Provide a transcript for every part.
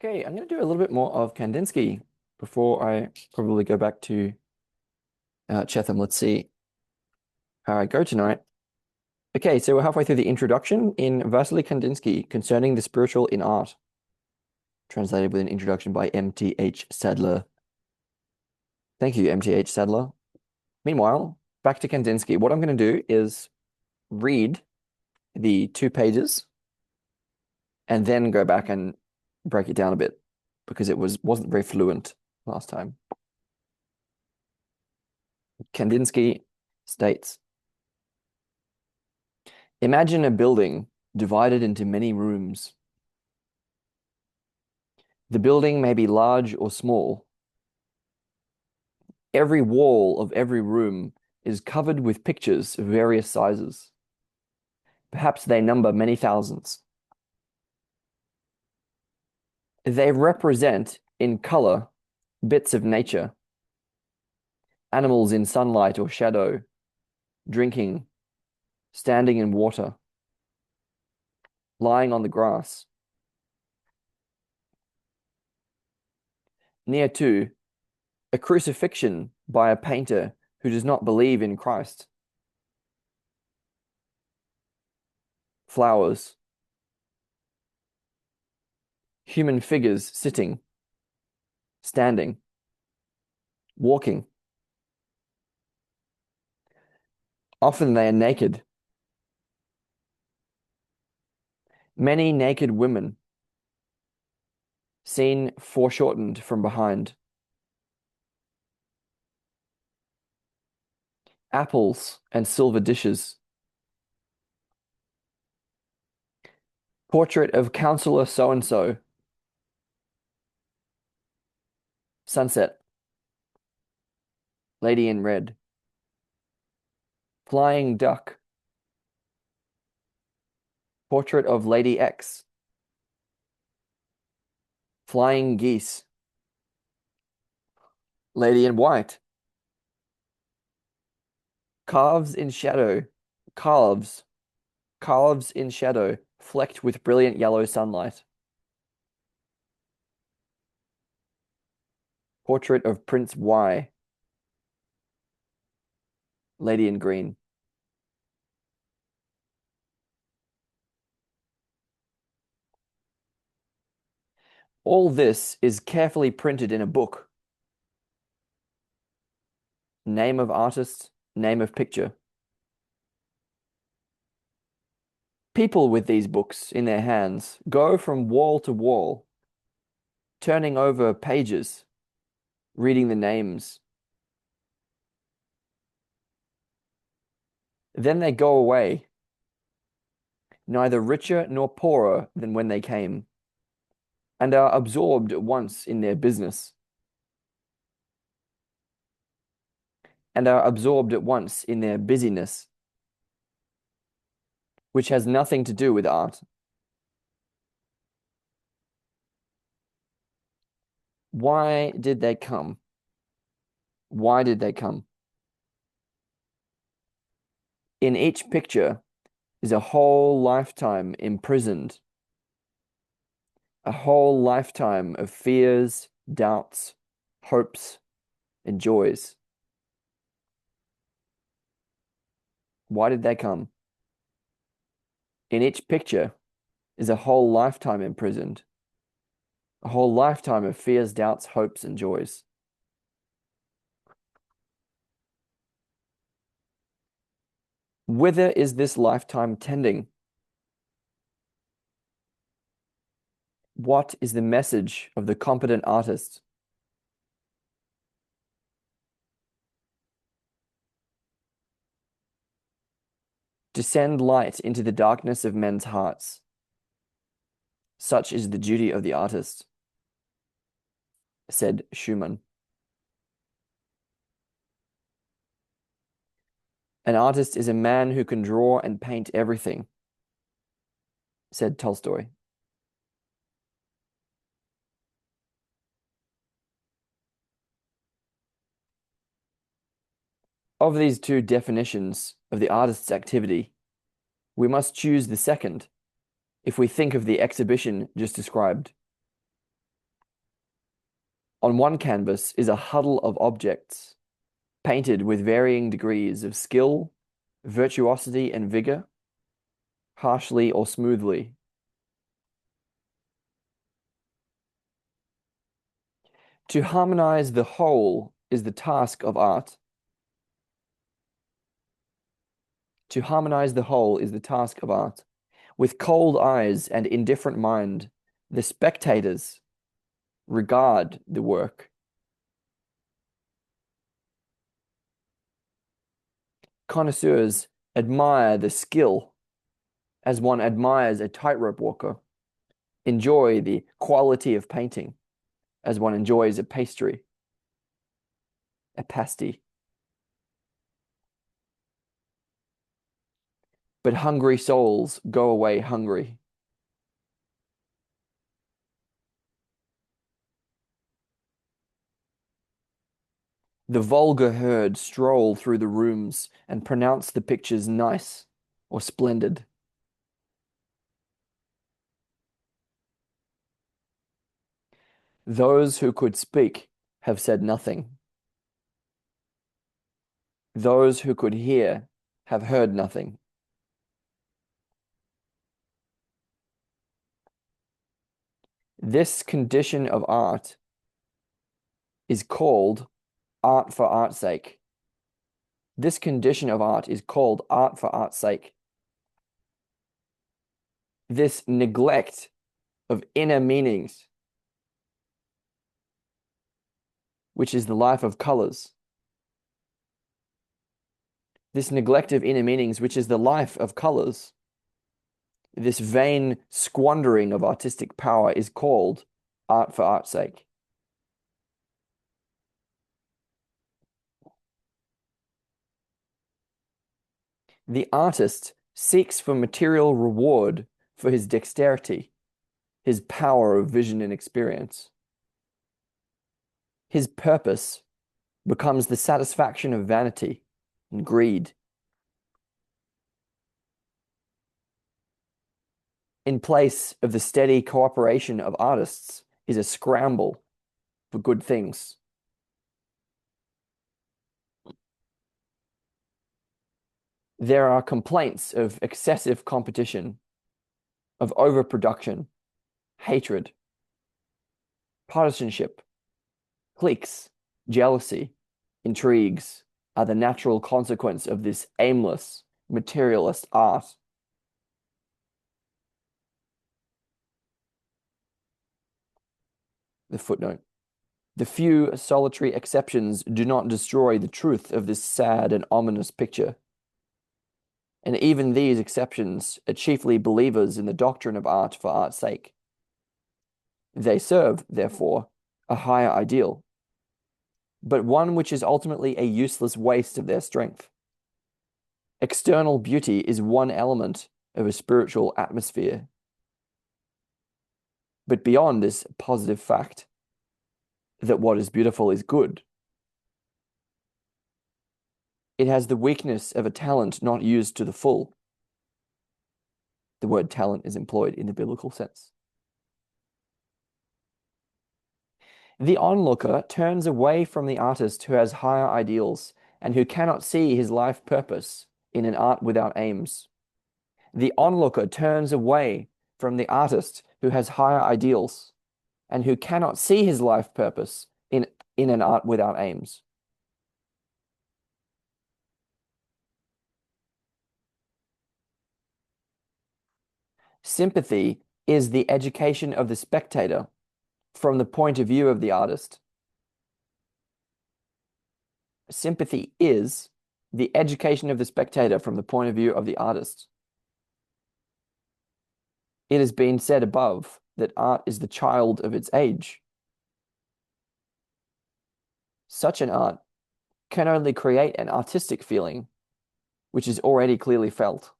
Okay, I'm going to do a little bit more of Kandinsky before I probably go back to Chetham. Let's see how I go tonight. Okay, so we're halfway through the introduction in Vasily Kandinsky Concerning the Spiritual in Art, translated with an introduction by M.T.H. Sadler. Thank you, M.T.H. Sadler. Meanwhile, back to Kandinsky. What I'm going to do is read the 2 pages and then go back and break it down a bit because it wasn't very fluent last time. Kandinsky states, imagine a building divided into many rooms. The building may be large or small. Every wall of every room is covered with pictures of various sizes. Perhaps they number many thousands. They represent, in color, bits of nature, animals in sunlight or shadow, drinking, standing in water, lying on the grass. Near to, a crucifixion by a painter who does not believe in Christ. Flowers. Human figures sitting, standing, walking. Often they are naked. Many naked women, seen foreshortened from behind. Apples and silver dishes. Portrait of Counselor so-and-so. Sunset. Lady in red. Flying duck. Portrait of Lady X. Flying geese. Lady in white. Calves in shadow. Calves. Calves in shadow, flecked with brilliant yellow sunlight. Portrait of Prince Y. Lady in green. All this is carefully printed in a book. Name of artist, name of picture. People with these books in their hands go from wall to wall, turning over pages, reading the names. Then they go away, neither richer nor poorer than when they came, and are absorbed at once in their business, and are absorbed at once in their busyness, which has nothing to do with art. Why did they come? Why did they come? In each picture is a whole lifetime imprisoned, a whole lifetime of fears, doubts, hopes, and joys. Why did they come? In each picture is a whole lifetime imprisoned, a whole lifetime of fears, doubts, hopes, and joys. Whither is this lifetime tending? What is the message of the competent artist? To send light into the darkness of men's hearts. Such is the duty of the artist, said Schumann. An artist is a man who can draw and paint everything, said Tolstoy. Of these two definitions of the artist's activity, we must choose the second if we think of the exhibition just described. On one canvas is a huddle of objects, painted with varying degrees of skill, virtuosity, and vigor, harshly or smoothly. To harmonize the whole is the task of art. To harmonize the whole is the task of art. With cold eyes and indifferent mind, the spectators regard the work. Connoisseurs admire the skill as one admires a tightrope walker, enjoy the quality of painting as one enjoys a pastry, a pasty. But hungry souls go away hungry. The vulgar herd stroll through the rooms and pronounce the pictures nice or splendid. Those who could speak have said nothing. Those who could hear have heard nothing. This condition of art is called art for art's sake. This condition of art is called art for art's sake. This neglect of inner meanings, which is the life of colors. This neglect of inner meanings, which is the life of colors. This vain squandering of artistic power is called art for art's sake. The artist seeks for material reward for his dexterity, his power of vision and experience. His purpose becomes the satisfaction of vanity and greed. In place of the steady cooperation of artists is a scramble for good things. There are complaints of excessive competition, of overproduction, hatred, partisanship, cliques, jealousy, intrigues are the natural consequence of this aimless, materialist art. The footnote. The few solitary exceptions do not destroy the truth of this sad and ominous picture. And even these exceptions are chiefly believers in the doctrine of art for art's sake. They serve, therefore, a higher ideal, but one which is ultimately a useless waste of their strength. External beauty is one element of a spiritual atmosphere. But beyond this positive fact that what is beautiful is good, it has the weakness of a talent not used to the full. The word talent is employed in the biblical sense. The onlooker turns away from the artist who has higher ideals and who cannot see his life purpose in an art without aims. The onlooker turns away from the artist who has higher ideals and who cannot see his life purpose in an art without aims. Sympathy is the education of the spectator from the point of view of the artist. Sympathy is the education of the spectator from the point of view of the artist. It has been said above that art is the child of its age. Such an art can only create an artistic feeling which is already clearly felt.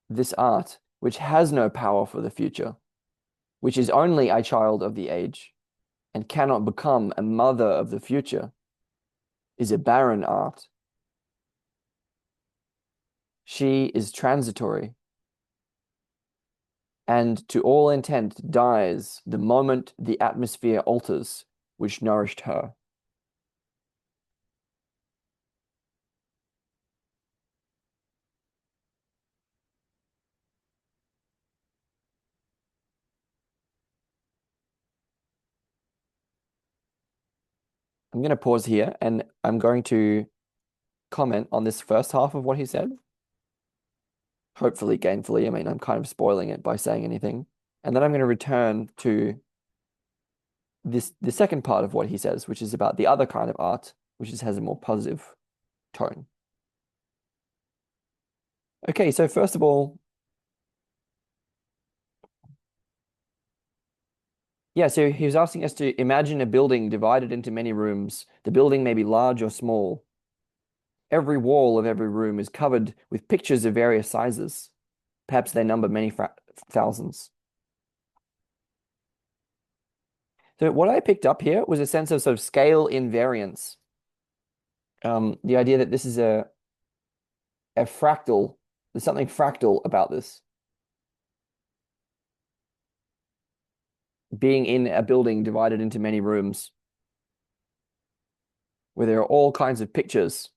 This art, which has no power for the future, which is only a child of the age, and cannot become a mother of the future, is a barren art. She is transitory. and to all intent dies the moment the atmosphere alters, which nourished her. I'm going to pause here and I'm going to comment on this first half of what he said, hopefully gainfully. I mean, I'm kind of spoiling it by saying anything. And then I'm going to return to the second part of what he says, which is about the other kind of art, which has a more positive tone. Okay, so first of all, yeah, so he was asking us to imagine a building divided into many rooms. The building may be large or small. Every wall of every room is covered with pictures of various sizes. Perhaps they number many thousands. So what I picked up here was a sense of sort of scale invariance. The idea that this is a fractal, there's something fractal about this. Being in a building divided into many rooms where there are all kinds of pictures.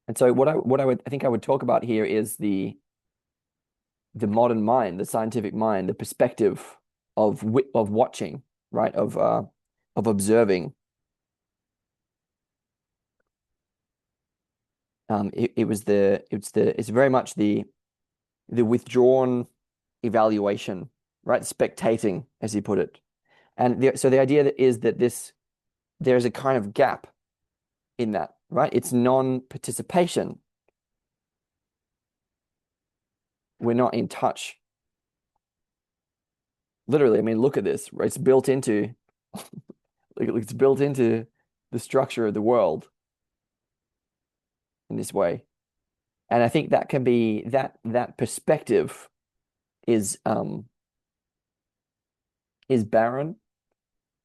And so I think I would talk about here is the modern mind, the scientific mind, the perspective of watching, right? Of observing. It's very much the withdrawn evaluation, right? Spectating, as he put it. And so the idea is that there's a kind of gap in that, right? It's non-participation. We're not in touch. Literally, I mean, look at this, right? It's built into the structure of the world in this way. And I think that can be that perspective is barren,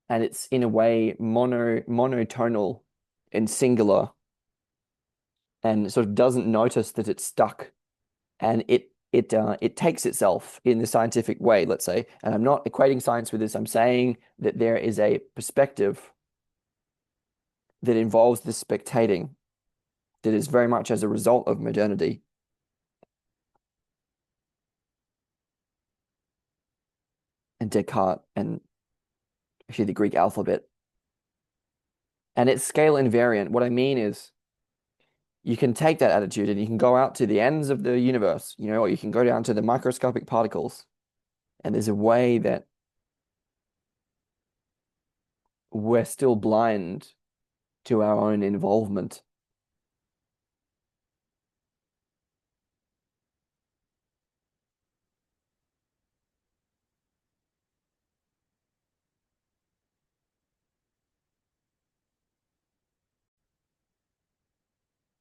and it's in a way monotonal and singular, and sort of doesn't notice that it's stuck, and it takes itself in the scientific way, let's say. And I'm not equating science with this. I'm saying that there is a perspective that involves this spectating that is very much as a result of modernity. And Descartes and actually the Greek alphabet. And it's scale invariant. What I mean is you can take that attitude and you can go out to the ends of the universe, or you can go down to the microscopic particles. And there's a way that we're still blind to our own involvement.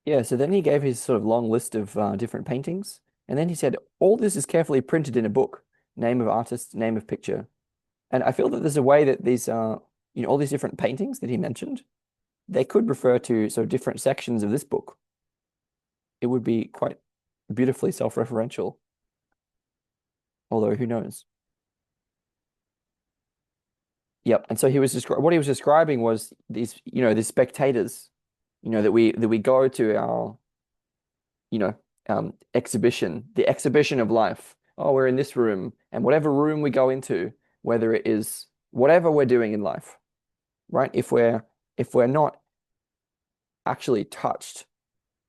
Yeah, so then he gave his sort of long list of different paintings. And then he said, all this is carefully printed in a book, name of artist, name of picture. And I feel that there's a way that these, all these different paintings that he mentioned, they could refer to sort of different sections of this book. It would be quite beautifully self-referential, although who knows? Yep. And so what he was describing was these spectators, that we go to our, exhibition, the exhibition of life. Oh, we're in this room, and whatever room we go into, whether it is whatever we're doing in life, right? If we're not actually touched,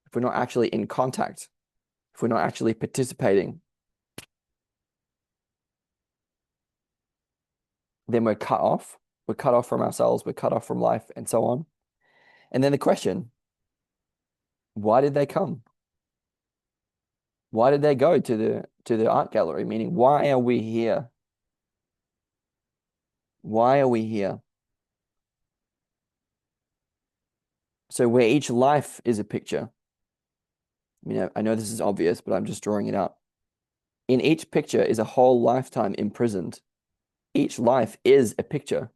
if we're not actually in contact, if we're not actually participating, then we're cut off. We're cut off from ourselves, we're cut off from life, and so on. And then the question, why did they come? Why did they go to the art gallery? Meaning, why are we here? Why are we here? So where each life is a picture. I know this is obvious, but I'm just drawing it out. In each picture is a whole lifetime imprisoned. Each life is a picture.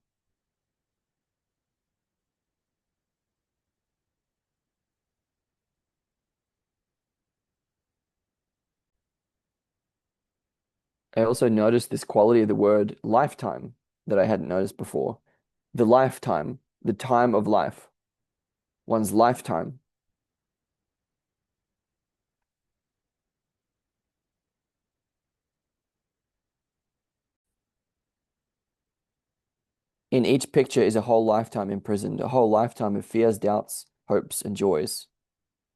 I also noticed this quality of the word lifetime that I hadn't noticed before. The lifetime, the time of life, one's lifetime. In each picture is a whole lifetime imprisoned, a whole lifetime of fears, doubts, hopes, and joys.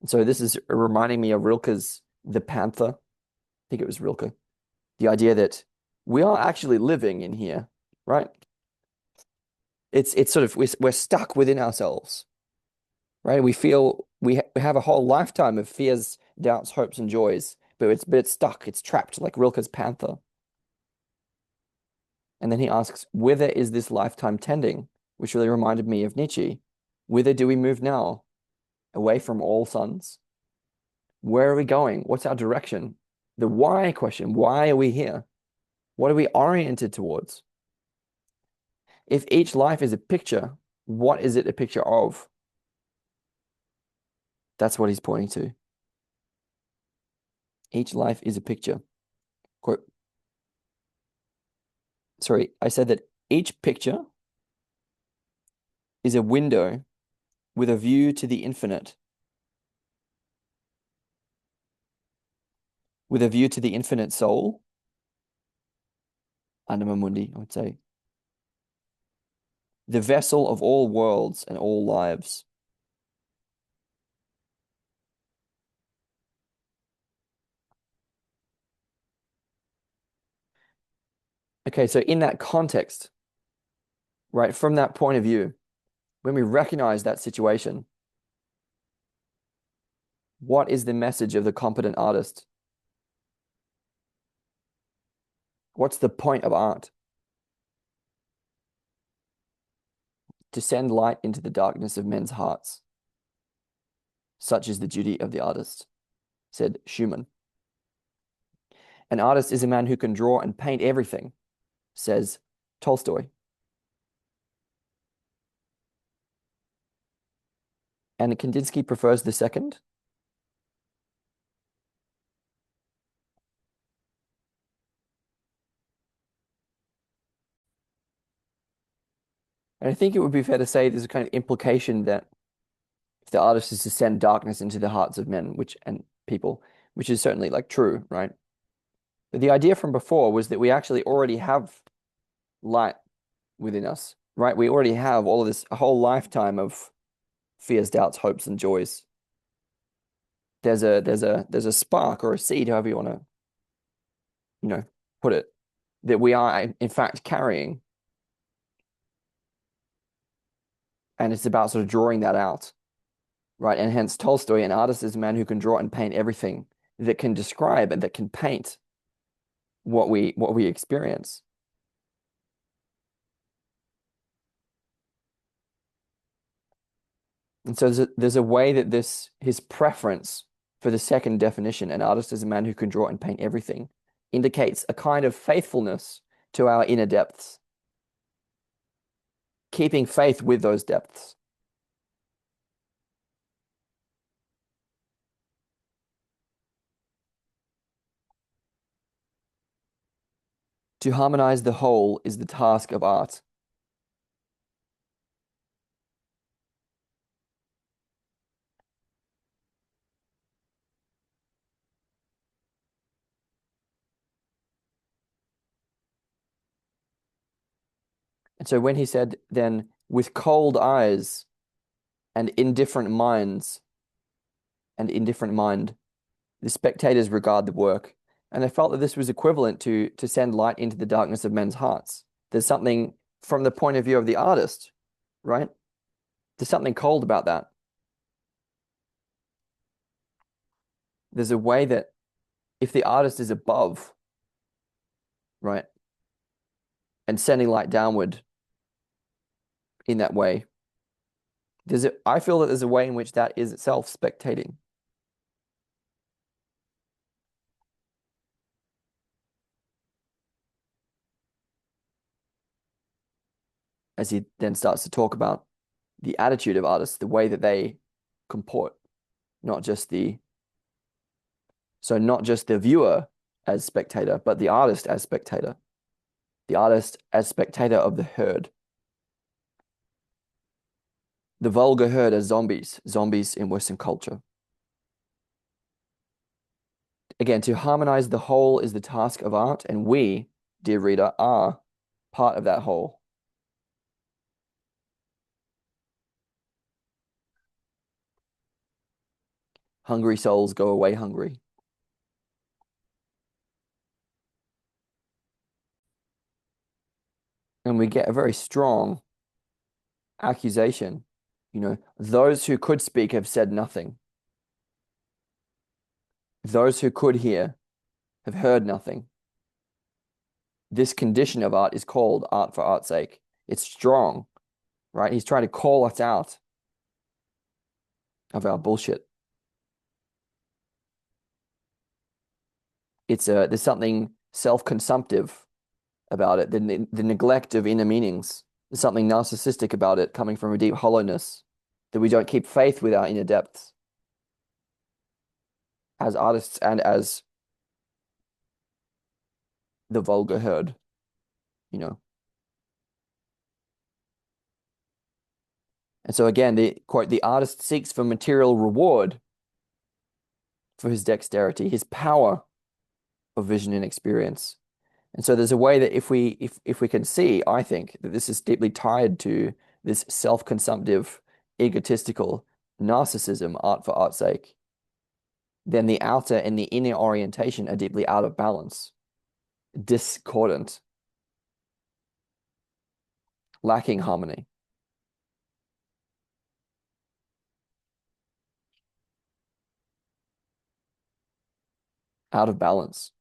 And so this is reminding me of Rilke's The Panther. I think it was Rilke. The idea that we are actually living in here, right? It's sort of we're stuck within ourselves, right? We feel we have a whole lifetime of fears, doubts, hopes, and joys, but it's stuck, it's trapped, like Rilke's Panther. And then he asks, whither is this lifetime tending? Which really reminded me of Nietzsche. Whither do we move now? Away from all suns? Where are we going? What's our direction? The why question. Why are we here? What are we oriented towards? If each life is a picture, what is it a picture of? That's what he's pointing to. Each life is a picture. Quote, sorry, I said that each picture is a window with a view to the infinite. With a view to the infinite soul, anima mundi, I would say. The vessel of all worlds and all lives. Okay, so in that context, right, from that point of view, when we recognize that situation, what is the message of the competent artist? What's the point of art? To send light into the darkness of men's hearts. Such is the duty of the artist, said Schumann. An artist is a man who can draw and paint everything, says Tolstoy. And Kandinsky prefers the second. And I think it would be fair to say there's a kind of implication that if the artist is to send darkness into the hearts of men, which and people, which is certainly like true, right? But the idea from before was that we actually already have light within us, right? We already have all of this, a whole lifetime of fears, doubts, hopes, and joys. There's a spark or a seed, however you want to, put it, that we are in fact carrying. And it's about sort of drawing that out, right? And hence Tolstoy, an artist is a man who can draw and paint everything, that can describe and that can paint what we experience. And so there's a way that his preference for the second definition, an artist is a man who can draw and paint everything, indicates a kind of faithfulness to our inner depths, keeping faith with those depths. To harmonize the whole is the task of art. And so when he said then, with cold eyes and indifferent minds and indifferent mind, the spectators regard the work. And I felt that this was equivalent to send light into the darkness of men's hearts. There's something from the point of view of the artist, right? There's something cold about that. There's a way that if the artist is above, right, and sending light downward in that way, I feel that there's a way in which that is itself spectating. As he then starts to talk about the attitude of artists, the way that they comport, not just the viewer as spectator, but the artist as spectator. The artist as spectator of the herd. The vulgar herd as zombies, zombies in Western culture. Again, to harmonize the whole is the task of art, and we, dear reader, are part of that whole. Hungry souls go away hungry. And we get a very strong accusation. Those who could speak have said nothing. Those who could hear have heard nothing. This condition of art is called art for art's sake. It's strong, right? He's trying to call us out of our bullshit. There's something self-consumptive about it, the neglect of inner meanings. There's something narcissistic about it, coming from a deep hollowness, that we don't keep faith with our inner depths as artists and as the vulgar herd, you know. And so again, the quote, the artist seeks for material reward for his dexterity, his power of vision and experience. And so there's a way that if we can see, I think, that this is deeply tied to this self-consumptive, egotistical narcissism, art for art's sake, then the outer and the inner orientation are deeply out of balance, discordant, lacking harmony. Out of balance.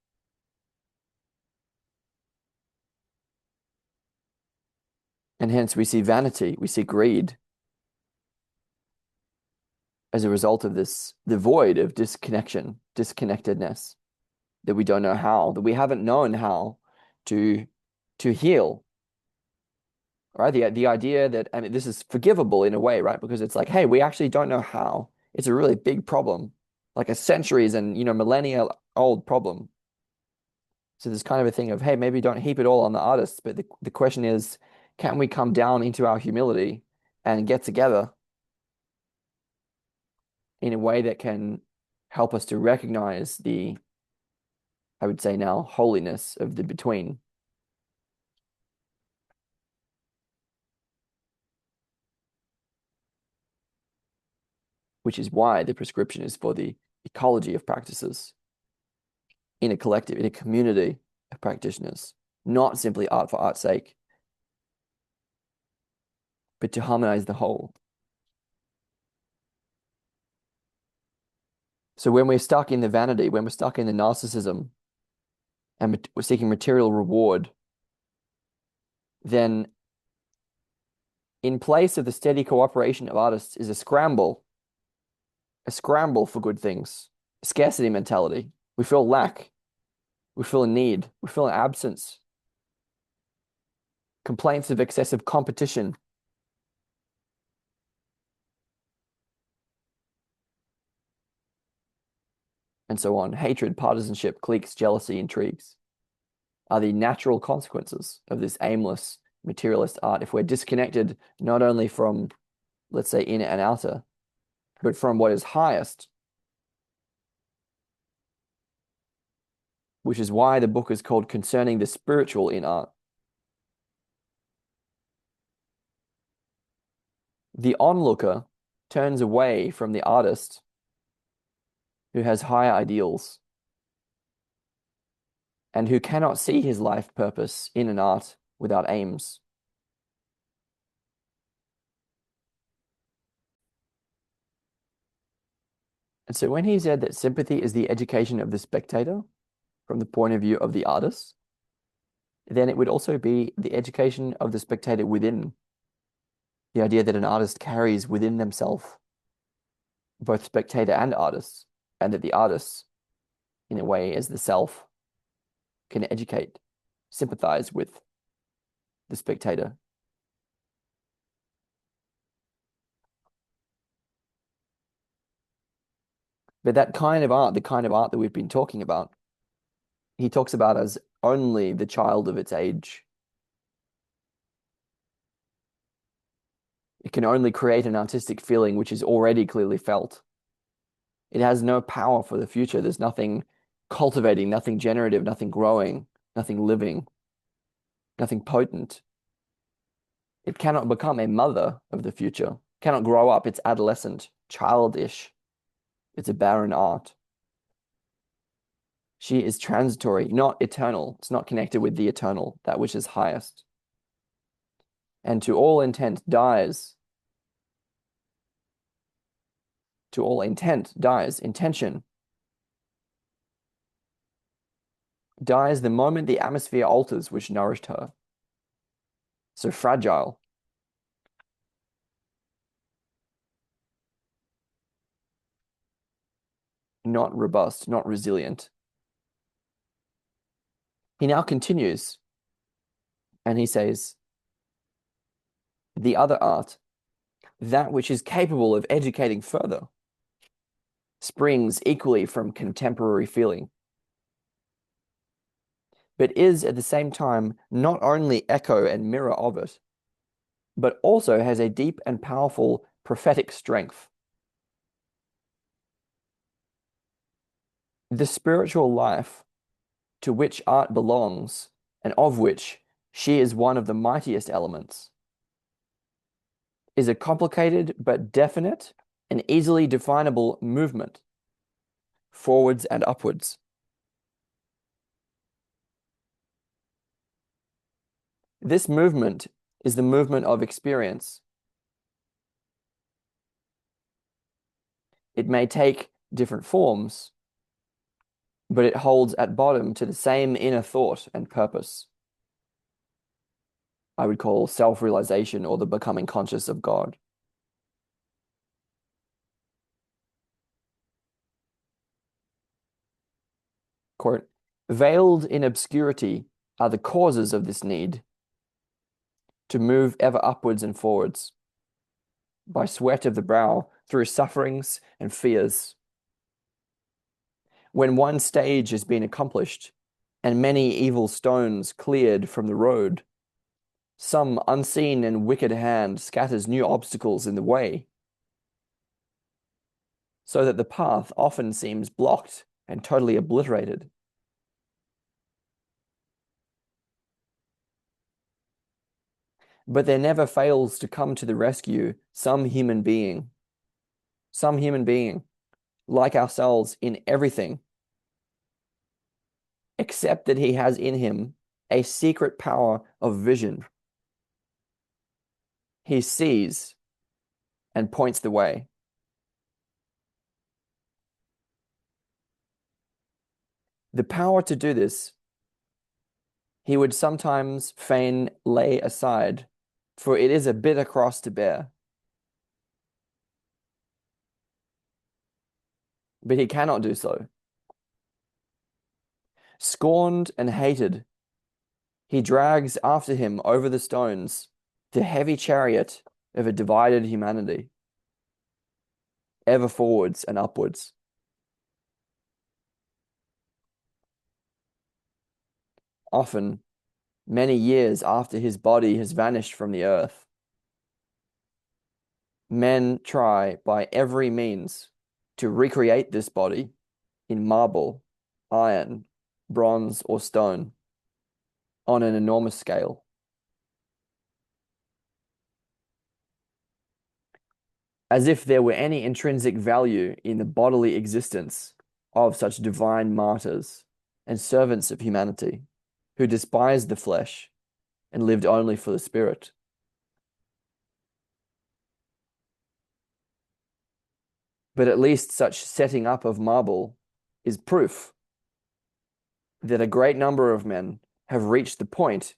And hence we see vanity, we see greed as a result of this, the void of disconnection, disconnectedness, that we don't know how, that we haven't known how to heal. Right? The idea that, I mean, this is forgivable in a way, right? Because it's like, hey, we actually don't know how. It's a really big problem, like a centuries and millennia old problem. So there's kind of a thing of, hey, maybe don't heap it all on the artists, but the question is, can we come down into our humility and get together in a way that can help us to recognize the, I would say now, holiness of the between. Which is why the prescription is for the ecology of practices in a collective, in a community of practitioners, not simply art for art's sake, but to harmonize the whole. So when we're stuck in the vanity, when we're stuck in the narcissism, and we're seeking material reward, then in place of the steady cooperation of artists is a scramble for good things, a scarcity mentality. We feel lack, we feel a need, we feel an absence, complaints of excessive competition. And so on. Hatred, partisanship, cliques, jealousy, intrigues are the natural consequences of this aimless materialist art. If we're disconnected not only from, let's say, inner and outer, but from what is highest, which is why the book is called Concerning the Spiritual in Art. The onlooker turns away from the artist who has higher ideals and who cannot see his life purpose in an art without aims. And so when he said that sympathy is the education of the spectator from the point of view of the artist, then it would also be the education of the spectator within. The idea that an artist carries within themselves both spectator and artists, and that the artists, in a way, as the self, can educate, sympathize with the spectator. But that kind of art, the kind of art that we've been talking about, he talks about as only the child of its age. It can only create an artistic feeling which is already clearly felt. It has no power for the future. There's nothing cultivating, nothing generative, nothing growing, nothing living, nothing potent. It cannot become a mother of the future, cannot grow up. It's adolescent, childish. It's a barren art. She is transitory, not eternal. It's not connected with the eternal, that which is highest. And to all intent dies. To all intent dies. Intention dies the moment the atmosphere alters which nourished her. So fragile. Not robust, not resilient. He now continues and he says, the other art, that which is capable of educating further, springs equally from contemporary feeling, but is at the same time not only echo and mirror of it, but also has a deep and powerful prophetic strength. The spiritual life to which art belongs, and of which she is one of the mightiest elements, is a complicated but definite and easily definable movement, forwards and upwards. This movement is the movement of experience. It may take different forms, but it holds at bottom to the same inner thought and purpose. I would call self-realization or the becoming conscious of God. Quote, veiled in obscurity are the causes of this need to move ever upwards and forwards by sweat of the brow through sufferings and fears. When one stage has been accomplished and many evil stones cleared from the road, some unseen and wicked hand scatters new obstacles in the way, so that the path often seems blocked and totally obliterated. But there never fails to come to the rescue some human being, like ourselves in everything, except that he has in him a secret power of vision. He sees and points the way. The power to do this he would sometimes fain lay aside, for it is a bitter cross to bear. But he cannot do so. Scorned and hated, he drags after him over the stones the heavy chariot of a divided humanity, ever forwards and upwards. Often, many years after his body has vanished from the earth, men try by every means to recreate this body in marble, iron, bronze, or stone on an enormous scale. As if there were any intrinsic value in the bodily existence of such divine martyrs and servants of humanity who despised the flesh and lived only for the spirit. But at least such setting up of marble is proof that a great number of men have reached the point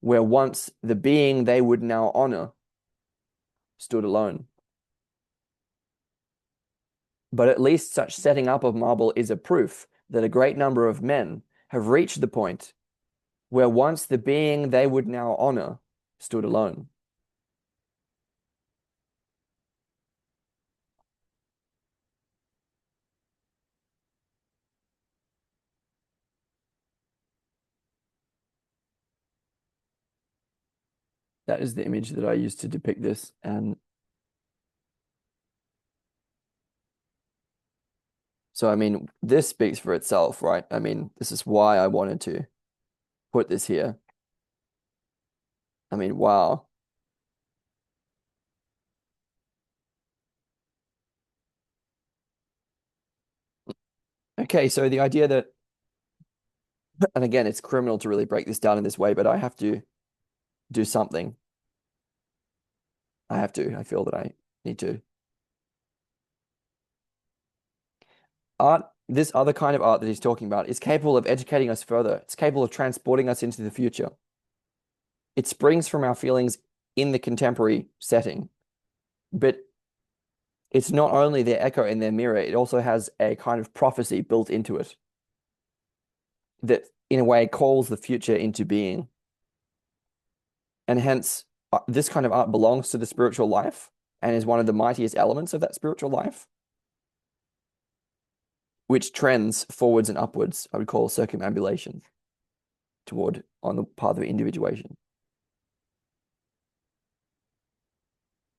where once the being they would now honor stood alone. But at least such setting up of marble is a proof that a great number of men have reached the point where once the being they would now honor stood alone. that is the image that I used to depict this. And so, I mean, this speaks for itself, right? I mean, this is why I wanted to put this here. I mean, wow. Okay, so the idea that, and again, it's criminal to really break this down in this way, but I have to do something. I feel that I need to. Art, this other kind of art that he's talking about, is capable of educating us further. It's capable of transporting us into the future. It springs from our feelings in the contemporary setting, but it's not only their echo in their mirror, it also has a kind of prophecy built into it that, in a way, calls the future into being. And hence, this kind of art belongs to the spiritual life and is one of the mightiest elements of that spiritual life, which trends forwards and upwards, I would call circumambulation toward on the path of individuation.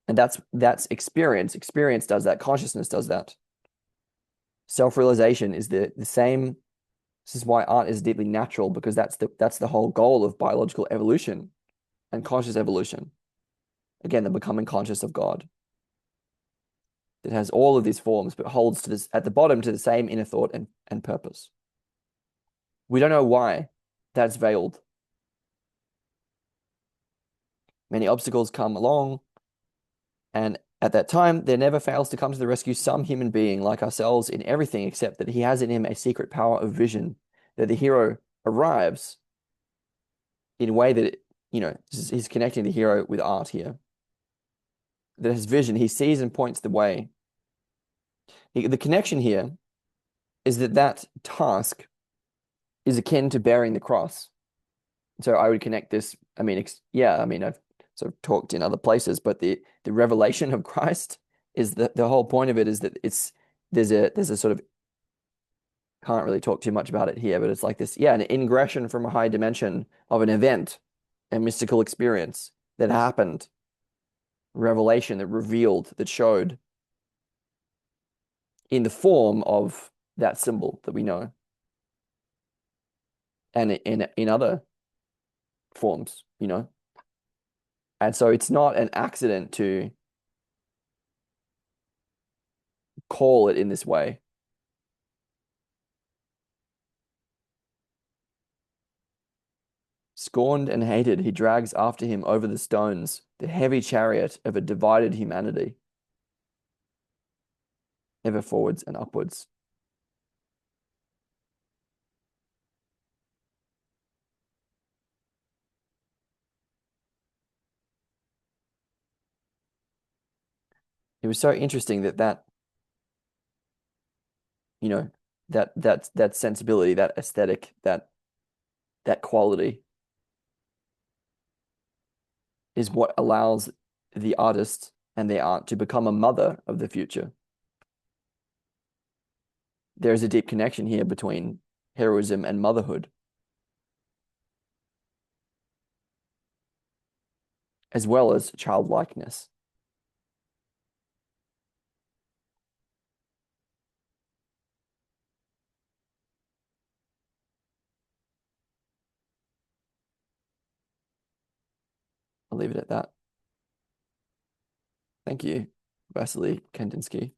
And that's experience. Experience does that. Consciousness does that. Self-realization is the same. This is why art is deeply natural, because that's the whole goal of biological evolution and conscious evolution. Again, the becoming conscious of God. It has all of these forms, but holds to this at the bottom to the same inner thought and purpose. We don't know why that's veiled. Many obstacles come along, and at that time, there never fails to come to the rescue some human being like ourselves in everything, except that he has in him a secret power of vision, that the hero arrives in a way that, he's connecting the hero with art here. That his vision, he sees and points the way. The connection here is that task is akin to bearing the cross. So I would connect this. I mean, I've sort of talked in other places, but the revelation of Christ is the whole point of it is that there's a sort of, can't really talk too much about it here, but it's like this, an ingression from a high dimension of an event, a mystical experience that happened, revelation that revealed, that showed in the form of that symbol that we know, and in other forms, And so it's not an accident to call it in this way. Scorned and hated, he drags after him over the stones the heavy chariot of a divided humanity, ever forwards and upwards. It was so interesting that that sensibility, that aesthetic, that quality is what allows the artist and the art to become a mother of the future. There is a deep connection here between heroism and motherhood, as well as childlikeness. I'll leave it at that. Thank you, Vasily Kandinsky.